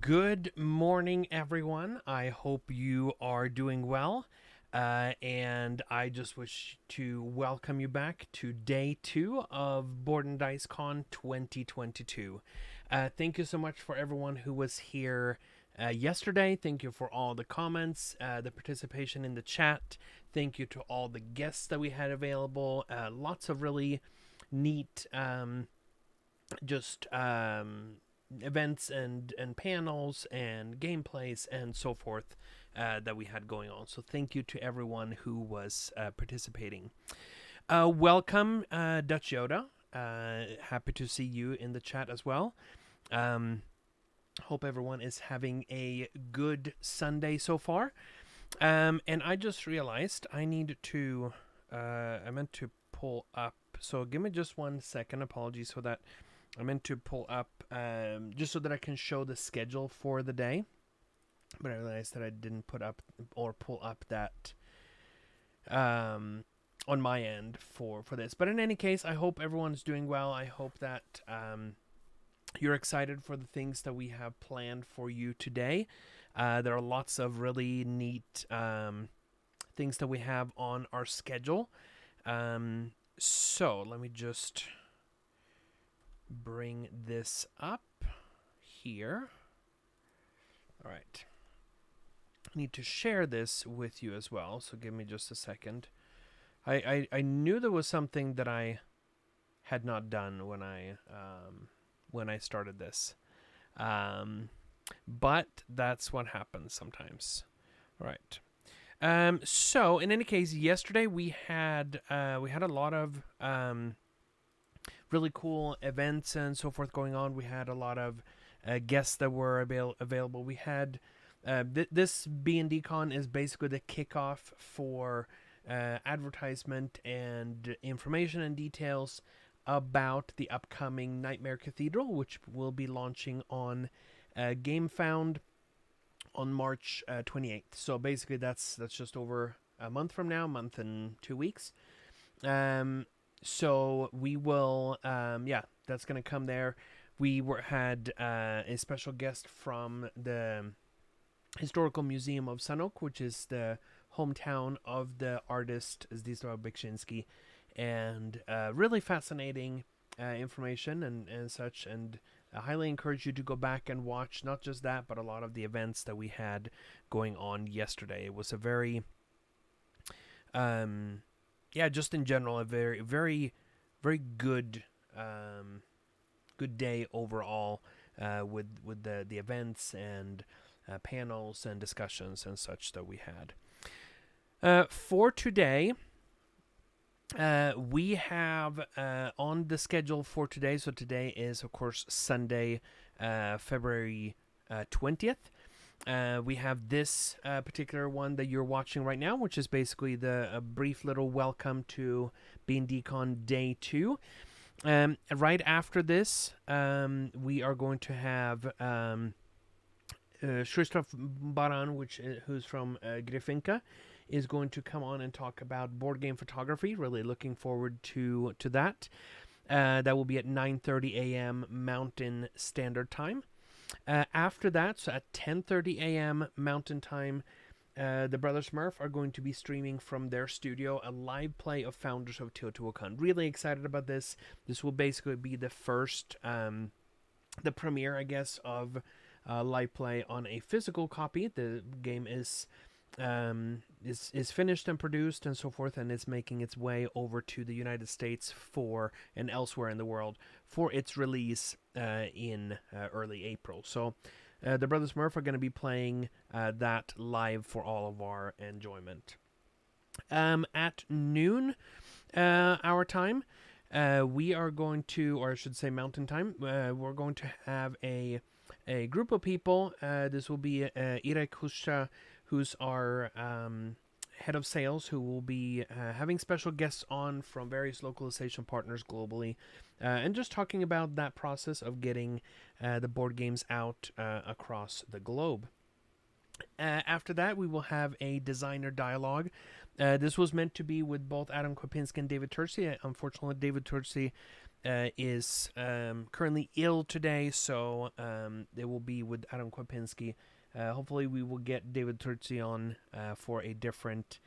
Good morning, everyone. I hope you are doing well. And I just wish to welcome you back to day 2 of Board&Dice CON 2022. Thank you so much for everyone who was here yesterday. Thank you for all the comments, the participation in the chat. Thank you to all the guests that we had available. Lots of really neat events and panels and gameplays and so forth that we had going on. So thank you to everyone who was participating. Welcome, Dutch Yoda. Happy to see you in the chat as well. Hope everyone is having a good Sunday so far. And I just realized I need to, I meant to pull up. So give me just 1 second. Apologies for that. I meant to pull up just so that I can show the schedule for the day. But I realized that I didn't put up or pull up that on my end for this. But in any case, I hope everyone's doing well. I hope that you're excited for the things that we have planned for you today. There are lots of really neat things that we have on our schedule. So let me just bring this up here. All right. I need to share this with you as well, so give me just a second. I knew there was something that I had not done when I started this. But that's what happens sometimes. All right. So in any case, yesterday we had a lot of really cool events and so forth going on. We had a lot of guests that were available. We had this B&D CON is basically the kickoff for advertisement and information and details about the upcoming Nightmare Cathedral, which will be launching on GameFound on March 28th. So basically that's just over a month from now, a month and 2 weeks. So we will, that's going to come there. We had a special guest from the Historical Museum of Sanok, which is the hometown of the artist Zdzisław Beksiński, and really fascinating information and such. And I highly encourage you to go back and watch not just that, but a lot of the events that we had going on yesterday. It was a very just in general, a very, very, very good, good day overall with the events and panels and discussions and such that we had. For today, we have on the schedule for today. So today is, of course, Sunday, February 20th. We have this particular one that you're watching right now, which is basically a brief little welcome to B&D CON Day 2. Right after this, we are going to have Krzysztof Baran, who's from Gryfinka, is going to come on and talk about board game photography. Really looking forward to that. That will be at 9:30 a.m. Mountain Standard Time. After that, so at 10:30 a.m. Mountain Time, the Brothers Smurf are going to be streaming from their studio a live play of Founders of Teotihuacan. Really excited about this. This will basically be the first, the premiere, I guess, of live play on a physical copy. The game is finished and produced and so forth, and is making its way over to the United States and elsewhere in the world for its release in early April. So the Brothers Smurf are going to be playing that live for all of our enjoyment. At noon our time, we are going to, or I should say Mountain Time, we're going to have a group of people. This will be Irek Husha, who's our head of sales, who will be having special guests on from various localization partners globally, and just talking about that process of getting the board games out across the globe. After that, we will have a designer dialogue. This was meant to be with both Adam Kopinski and David Turczi. Unfortunately, David Turczi is currently ill today, so it will be with Adam Kwapinski. Hopefully, we will get David Turtzi on for a different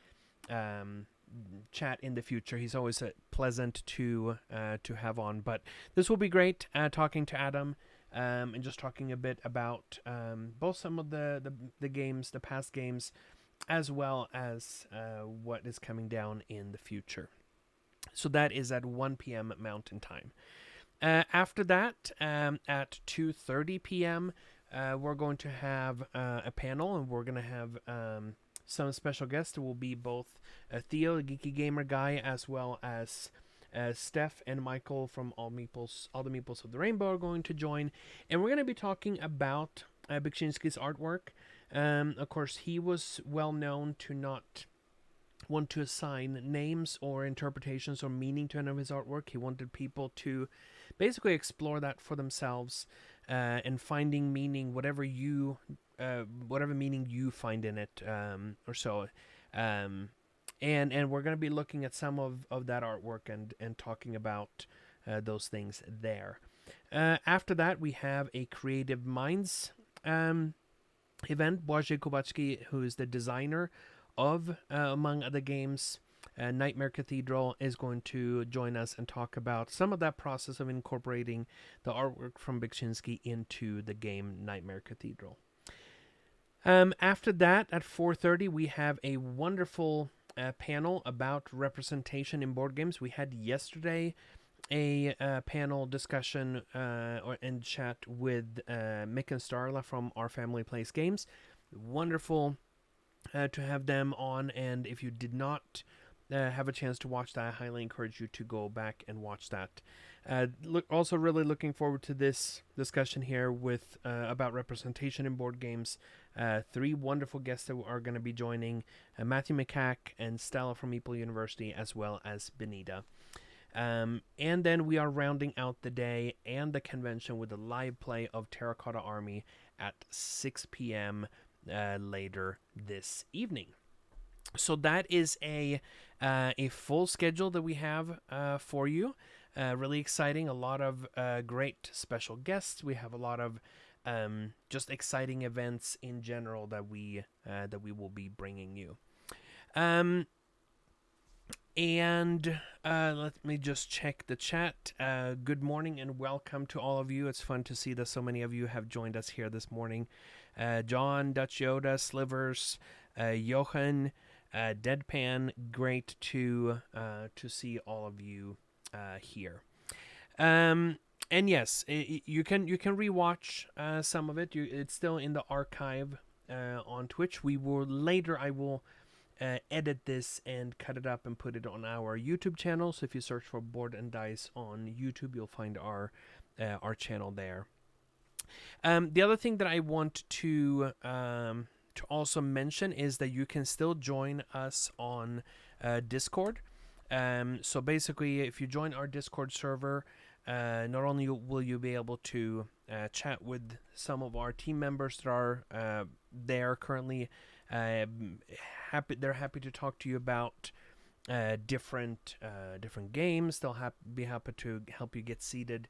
chat in the future. He's always pleasant to have on, but this will be great. Talking to Adam and just talking a bit about both some of the games, the past games, as well as what is coming down in the future. So that is at 1 p.m. Mountain Time. After that, at 2:30 p.m., we're going to have a panel, and we're going to have some special guests. It will be both Theo, the Geeky Gamer guy, as well as Steph and Michael from All the Meeples of the Rainbow are going to join. And we're going to be talking about Beksinski's artwork. Of course, he was well known to not want to assign names or interpretations or meaning to any of his artwork. He wanted people to basically explore that for themselves and finding meaning, whatever meaning you find in it, or so. And we're going to be looking at some of that artwork and talking about those things there. After that, we have a Creative Minds event. Błażej Kubacki, who is the designer of, among other games, Nightmare Cathedral, is going to join us and talk about some of that process of incorporating the artwork from Beksinski into the game Nightmare Cathedral. After that, at 4:30, we have a wonderful panel about representation in board games. We had yesterday a panel discussion and chat with Mick and Starla from Our Family Plays Games. Wonderful to have them on, and if you did not have a chance to watch that, I highly encourage you to go back and watch that. Also really looking forward to this discussion here with about representation in board games. 3 wonderful guests that are going to be joining, Matthew McCack and Stella from Meeple University, as well as Benita. And then we are rounding out the day and the convention with a live play of Terracotta Army at 6 p.m. Later this evening. So that is a full schedule that we have for you. Really exciting. A lot of great special guests. We have a lot of just exciting events in general that we will be bringing you. And let me just check the chat. Good morning and welcome to all of you. It's fun to see that so many of you have joined us here this morning. John, Dutch Yoda, Slivers, Johan, Deadpan. Great to see all of you here. And yes, you can rewatch some of it. It's still in the archive on Twitch. I will edit this and cut it up and put it on our YouTube channel. So if you search for Board&Dice on YouTube, you'll find our channel there. The other thing that I want to also mention is that you can still join us on Discord. So basically, if you join our Discord server, not only will you be able to chat with some of our team members that are there currently, they're happy to talk to you about different games. They'll be happy to help you get seated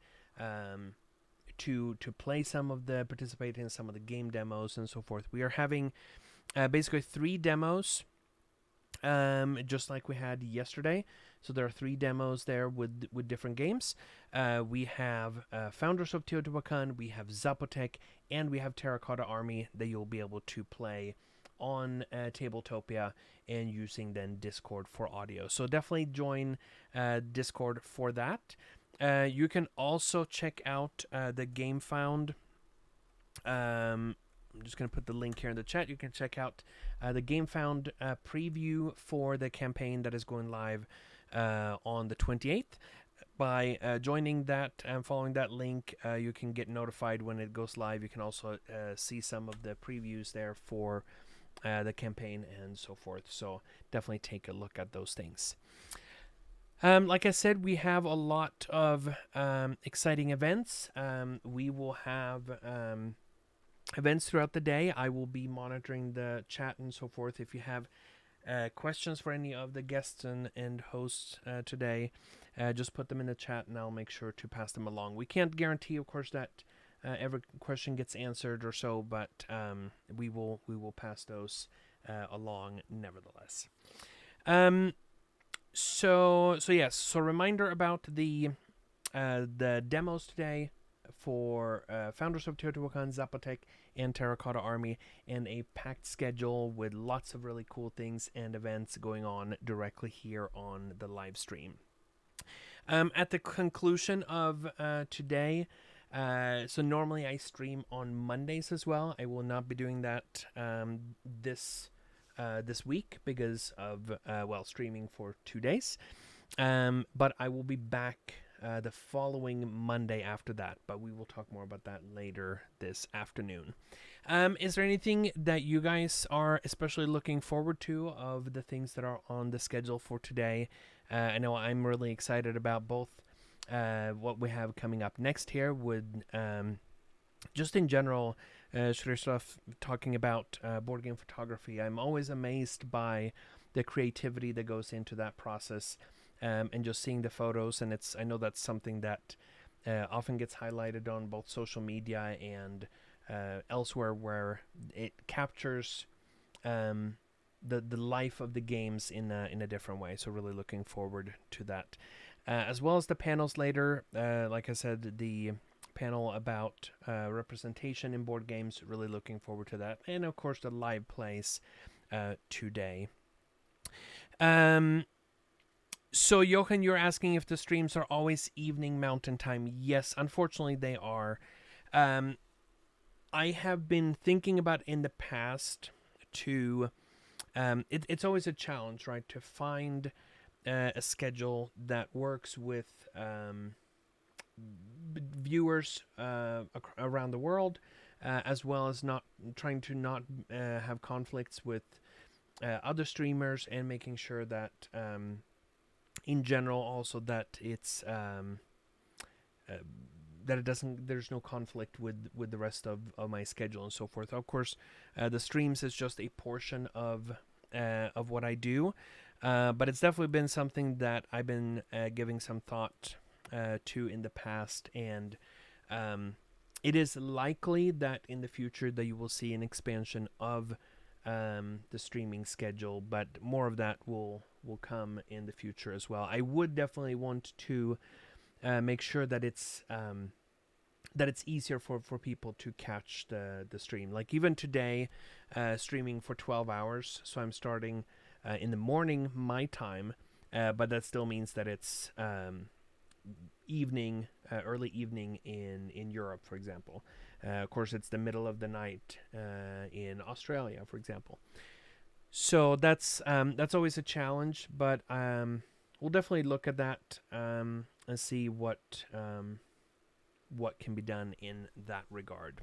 to play participate in some of the game demos and so forth. We are having basically 3 demos, just like we had yesterday. So there are 3 demos there with different games. We have Founders of Teotihuacan, we have Zapotec, and we have Terracotta Army that you'll be able to play on Tabletopia and using then Discord for audio. So definitely join Discord for that. You can also check out the GameFound. I'm just going to put the link here in the chat. You can check out the GameFound preview for the campaign that is going live on the 28th. By joining that and following that link, you can get notified when it goes live. You can also see some of the previews there for the campaign and so forth. So definitely take a look at those things. Like I said, we have a lot of exciting events. We will have events throughout the day. I will be monitoring the chat and so forth. If you have questions for any of the guests and hosts today, just put them in the chat, and I'll make sure to pass them along. We can't guarantee, of course, that every question gets answered or so, but we will pass those along nevertheless. So yes. So reminder about the demos today for Founders of Teotihuacan, Zapotec, and Terracotta Army, and a packed schedule with lots of really cool things and events going on directly here on the live stream. At the conclusion of today, so normally I stream on Mondays as well. I will not be doing that this week because of streaming for 2 days. But I will be back the following Monday after that, but we will talk more about that later this afternoon. Is there anything that you guys are especially looking forward to of the things that are on the schedule for today? I know I'm really excited about both what we have coming up next here with just in general, stuff talking about board game photography. I'm always amazed by the creativity that goes into that process. And just seeing the photos, and I know that's something that often gets highlighted on both social media and elsewhere, where it captures the life of the games in a different way. So really looking forward to that, as well as the panels later. Like I said, the panel about representation in board games. Really looking forward to that, and of course the live plays today. So, Johan, you're asking if the streams are always evening Mountain Time. Yes, unfortunately they are. I have been thinking about in the past to... it's always a challenge, right, to find a schedule that works with viewers around the world, as well as not trying to not have conflicts with other streamers, and making sure that... in general, also that it's that it doesn't. There's no conflict with the rest of my schedule and so forth. Of course, the streams is just a portion of what I do, but it's definitely been something that I've been giving some thought to in the past, and it is likely that in the future that you will see an expansion of the streaming schedule, but more of that will come in the future as well. I would definitely want to make sure that it's easier for people to catch the stream. Like even today, streaming for 12 hours, so I'm starting in the morning my time, but that still means that it's evening, early evening in Europe, for example. Of course, it's the middle of the night in Australia, for example. So that's always a challenge, but we'll definitely look at that and see what can be done in that regard.